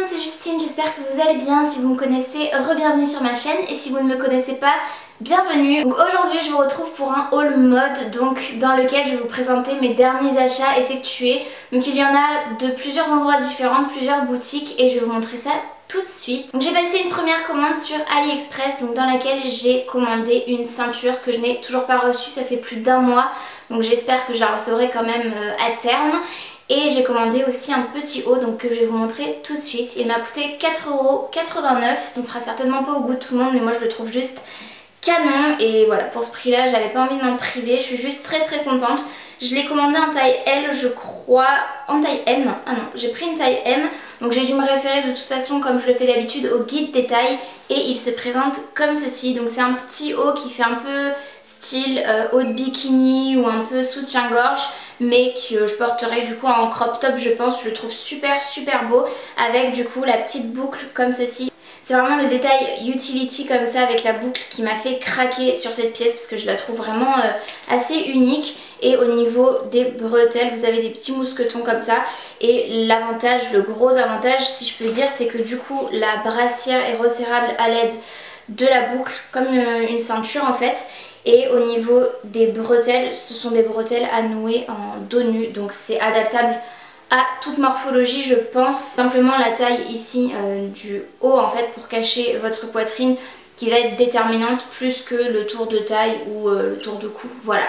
c'est Justine, j'espère que vous allez bien. Si vous me connaissez, re-bienvenue sur ma chaîne, et si vous ne me connaissez pas, bienvenue. Donc aujourd'hui je vous retrouve pour un haul mode, donc dans lequel je vais vous présenter mes derniers achats effectués. Donc il y en a de plusieurs endroits différents, plusieurs boutiques, et je vais vous montrer ça tout de suite. Donc j'ai passé une première commande sur AliExpress, donc dans laquelle j'ai commandé une ceinture que je n'ai toujours pas reçue, ça fait plus d'un mois. Donc j'espère que je la recevrai quand même à terme. Et j'ai commandé aussi un petit haut, donc que je vais vous montrer tout de suite. Il m'a coûté 4,89 €, donc ce sera certainement pas au goût de tout le monde, mais moi je le trouve juste canon. Et voilà, pour ce prix là j'avais pas envie de m'en priver, je suis juste très contente. Je l'ai commandé en taille L, je crois, en taille M. Ah non, j'ai pris une taille M, donc j'ai dû me référer de toute façon, comme je le fais d'habitude, au guide des tailles. Et il se présente comme ceci, donc c'est un petit haut qui fait un peu style haut de bikini ou un peu soutien-gorge, mais que je porterai du coup en crop top je pense. Je le trouve super beau, avec du coup la petite boucle comme ceci. C'est vraiment le détail utility comme ça avec la boucle qui m'a fait craquer sur cette pièce, parce que je la trouve vraiment assez unique. Et au niveau des bretelles, vous avez des petits mousquetons comme ça. Et l'avantage, le gros avantage si je peux dire, c'est que du coup la brassière est resserrable à l'aide de la boucle, comme une ceinture en fait. Et au niveau des bretelles, ce sont des bretelles à nouer en dos nu, donc c'est adaptable à toute morphologie je pense. Simplement la taille ici du haut en fait pour cacher votre poitrine qui va être déterminante, plus que le tour de taille ou le tour de cou, voilà.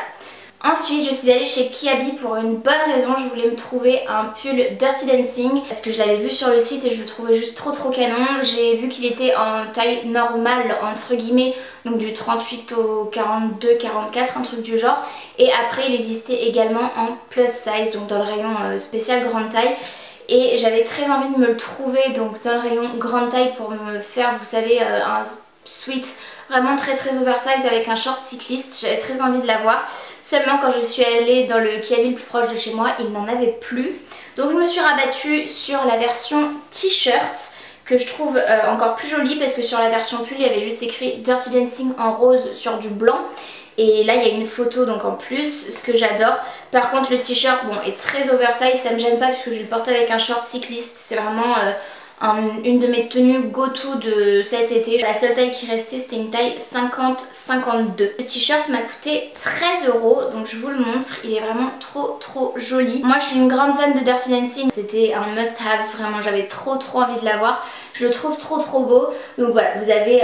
Ensuite je suis allée chez Kiabi pour une bonne raison, je voulais me trouver un pull Dirty Dancing parce que je l'avais vu sur le site et je le trouvais juste trop canon. J'ai vu qu'il était en taille normale entre guillemets, donc du 38 au 42, 44, un truc du genre. Et après il existait également en plus size, donc dans le rayon spécial grande taille. Et j'avais très envie de me le trouver donc dans le rayon grande taille pour me faire, vous savez, un sweat vraiment très oversize avec un short cycliste. J'avais très envie de l'avoir. Seulement quand je suis allée dans le Kiabi le plus proche de chez moi, il n'en avait plus. Donc je me suis rabattue sur la version t-shirt que je trouve encore plus jolie, parce que sur la version pull il y avait juste écrit Dirty Dancing en rose sur du blanc. Et là il y a une photo donc en plus, ce que j'adore. Par contre le t-shirt bon est très oversize, ça me gêne pas puisque je le porte avec un short cycliste. C'est vraiment une de mes tenues go-to de cet été. La seule taille qui restait c'était une taille 50-52. Le t-shirt m'a coûté 13 €, donc je vous le montre, il est vraiment trop joli. Moi je suis une grande fan de Dirty Dancing, c'était un must have, vraiment j'avais trop envie de l'avoir. Je le trouve trop beau. Donc voilà, vous avez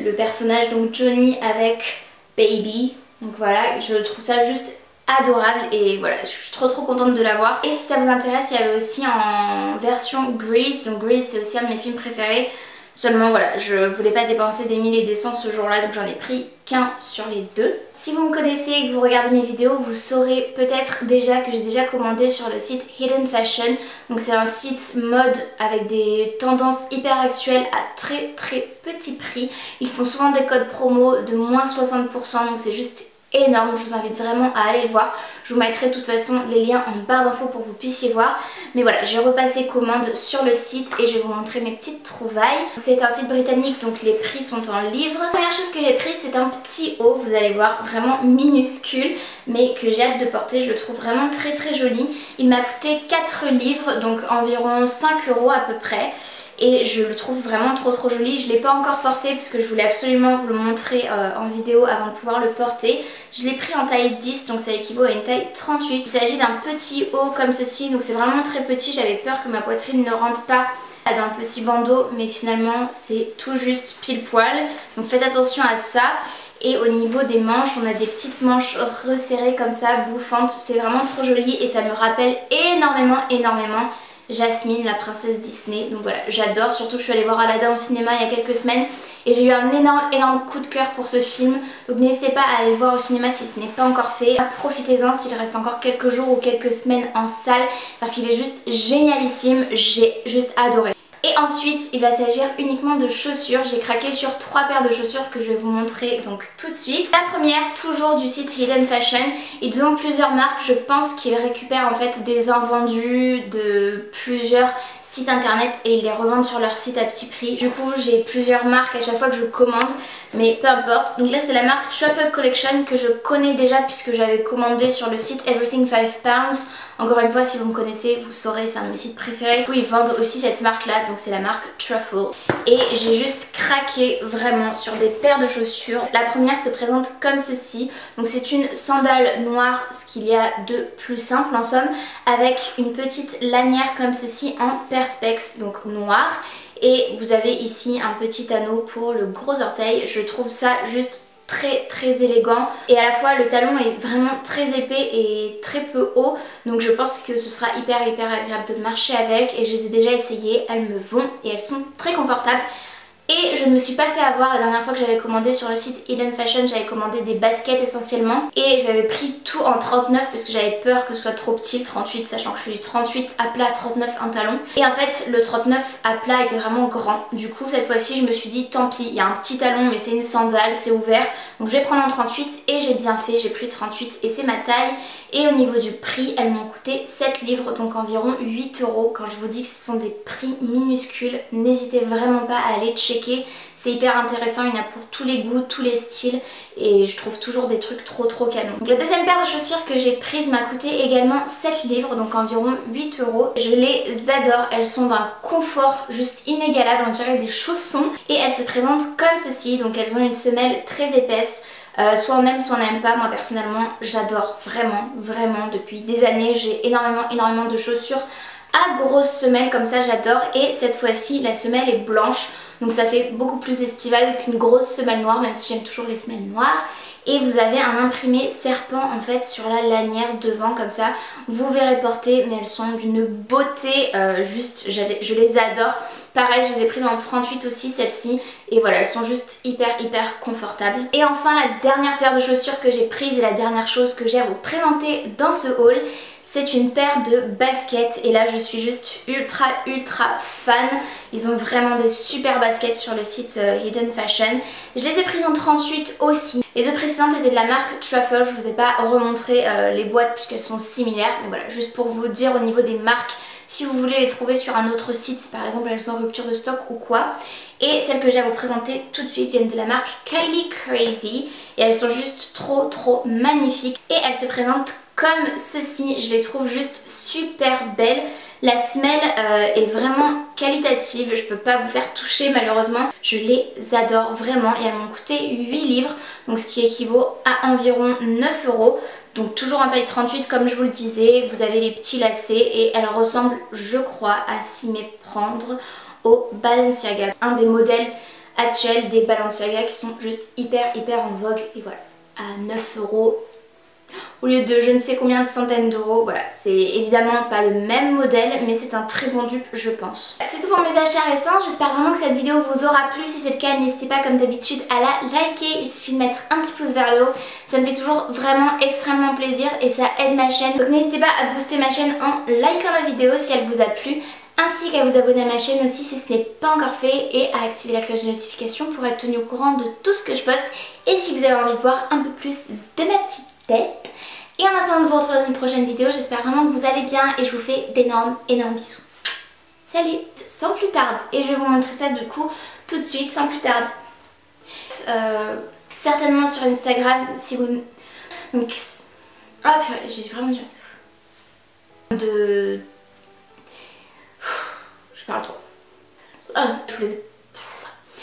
le personnage donc Johnny avec Baby, donc voilà, je trouve ça juste adorable et voilà, je suis trop contente de l'avoir. Et si ça vous intéresse, il y avait aussi en version Grease, donc Grease c'est aussi un de mes films préférés. Seulement voilà, je voulais pas dépenser des milliers et des cents ce jour-là, donc j'en ai pris qu'un sur les deux. Si vous me connaissez et que vous regardez mes vidéos, vous saurez peut-être déjà que j'ai déjà commandé sur le site Hidden Fashion. Donc c'est un site mode avec des tendances hyper actuelles à très petit prix. Ils font souvent des codes promo de moins 60%, donc c'est juste énorme, je vous invite vraiment à aller le voir. Je vous mettrai de toute façon les liens en barre d'infos pour que vous puissiez voir. Mais voilà, j'ai repassé commande sur le site et je vais vous montrer mes petites trouvailles. C'est un site britannique donc les prix sont en livres. La première chose que j'ai pris c'est un petit haut, vous allez voir, vraiment minuscule, mais que j'ai hâte de porter. Je le trouve vraiment très joli. Il m'a coûté 4 livres, donc environ 5 € à peu près. Et je le trouve vraiment trop joli. Je ne l'ai pas encore porté parce que je voulais absolument vous le montrer en vidéo avant de pouvoir le porter. Je l'ai pris en taille 10, donc ça équivaut à une taille 38. Il s'agit d'un petit haut comme ceci, donc c'est vraiment très petit. J'avais peur que ma poitrine ne rentre pas dans le petit bandeau, mais finalement c'est tout juste pile poil. Donc faites attention à ça. Et au niveau des manches, on a des petites manches resserrées comme ça, bouffantes. C'est vraiment trop joli et ça me rappelle énormément Jasmine, la princesse Disney. Donc voilà, j'adore, surtout je suis allée voir Aladdin au cinéma il y a quelques semaines et j'ai eu un énorme coup de cœur pour ce film. Donc n'hésitez pas à aller le voir au cinéma si ce n'est pas encore fait. Profitez-en s'il reste encore quelques jours ou quelques semaines en salle, parce qu'il est juste génialissime, j'ai juste adoré. Et ensuite il va s'agir uniquement de chaussures. J'ai craqué sur 3 paires de chaussures que je vais vous montrer donc tout de suite. La première, toujours du site Hidden Fashion. Ils ont plusieurs marques, je pense qu'ils récupèrent en fait des invendus de plusieurs sites internet et ils les revendent sur leur site à petit prix. Du coup j'ai plusieurs marques à chaque fois que je commande, mais peu importe. Donc là c'est la marque Truffle Collection que je connais déjà puisque j'avais commandé sur le site Everything 5 Pounds. Encore une fois, si vous me connaissez, vous saurez, c'est un de mes sites préférés. Du coup ils vendent aussi cette marque là, donc c'est la marque Truffle. Et j'ai juste craqué vraiment sur des paires de chaussures. La première se présente comme ceci, donc c'est une sandale noire, ce qu'il y a de plus simple en somme, avec une petite lanière comme ceci en perspex, donc noir. Et vous avez ici un petit anneau pour le gros orteil. Je trouve ça juste très élégant, et à la fois le talon est vraiment très épais et très peu haut, donc je pense que ce sera hyper agréable de marcher avec, et je les ai déjà essayées, elles me vont et elles sont très confortables. Et je ne me suis pas fait avoir. La dernière fois que j'avais commandé sur le site Hidden Fashion, j'avais commandé des baskets essentiellement. Et j'avais pris tout en 39 parce que j'avais peur que ce soit trop petit, le 38, sachant que je fais du 38 à plat, 39 un talon. Et en fait, le 39 à plat était vraiment grand. Du coup, cette fois-ci, je me suis dit, tant pis, il y a un petit talon, mais c'est une sandale, c'est ouvert. Donc je vais prendre en 38 et j'ai bien fait, j'ai pris 38 et c'est ma taille. Et au niveau du prix, elles m'ont coûté 7 livres, donc environ 8 €. Quand je vous dis que ce sont des prix minuscules, n'hésitez vraiment pas à aller checker. C'est hyper intéressant, il y en a pour tous les goûts, tous les styles, et je trouve toujours des trucs trop canons. Donc la deuxième paire de chaussures que j'ai prise m'a coûté également 7 livres, donc environ 8 €. Je les adore, elles sont d'un confort juste inégalable, on dirait des chaussons, et elles se présentent comme ceci, donc elles ont une semelle très épaisse. Soit on aime, soit on n'aime pas. Moi personnellement j'adore vraiment depuis des années. J'ai énormément de chaussures à grosse semelle comme ça, j'adore. Et cette fois-ci la semelle est blanche, donc ça fait beaucoup plus estival qu'une grosse semelle noire, même si j'aime toujours les semelles noires. Et vous avez un imprimé serpent en fait sur la lanière devant comme ça. Vous verrez porter, mais elles sont d'une beauté, juste je les adore. Pareil, je les ai prises en 38 aussi, celles-ci. Et voilà, elles sont juste hyper confortables. Et enfin, la dernière paire de chaussures que j'ai prise et la dernière chose que j'ai à vous présenter dans ce haul, c'est une paire de baskets. Et là, je suis juste ultra fan. Ils ont vraiment des super baskets sur le site Hidden Fashion. Je les ai prises en 38 aussi. Les deux précédentes étaient de la marque Truffle. Je vous ai pas remontré les boîtes puisqu'elles sont similaires. Mais voilà, juste pour vous dire au niveau des marques, si vous voulez les trouver sur un autre site, par exemple elles sont en rupture de stock ou quoi. Et celles que j'ai à vous présenter tout de suite viennent de la marque Kylie Crazy. Et elles sont juste trop magnifiques. Et elles se présentent comme ceci. Je les trouve juste super belles. La semelle est vraiment qualitative. Je peux pas vous faire toucher malheureusement. Je les adore vraiment. Et elles m'ont coûté 8 livres. Donc ce qui équivaut à environ 9 €. Donc toujours en taille 38 comme je vous le disais, vous avez les petits lacets et elles ressemblent, je crois, à s'y méprendre au Balenciaga. Un des modèles actuels des Balenciaga qui sont juste hyper en vogue. Et voilà, à 9 € au lieu de je ne sais combien de centaines d'euros. Voilà, c'est évidemment pas le même modèle, mais c'est un très bon dupe je pense. C'est tout pour mes achats récents, j'espère vraiment que cette vidéo vous aura plu. Si c'est le cas, n'hésitez pas comme d'habitude à la liker, il suffit de mettre un petit pouce vers le haut. Ça me fait toujours vraiment extrêmement plaisir et ça aide ma chaîne. Donc n'hésitez pas à booster ma chaîne en likant la vidéo si elle vous a plu, ainsi qu'à vous abonner à ma chaîne aussi si ce n'est pas encore fait, et à activer la cloche de notification pour être tenu au courant de tout ce que je poste. Et si vous avez envie de voir un peu plus de ma petite tête. Et en attendant de vous retrouver dans une prochaine vidéo, j'espère vraiment que vous allez bien et je vous fais d'énormes bisous. Salut! Sans plus tarder, et je vais vous montrer ça du coup tout de suite, sans plus tarder. Certainement sur Instagram, si vous... Donc... Ah purée, j'ai vraiment du... Je parle trop. Ah, je vous les ai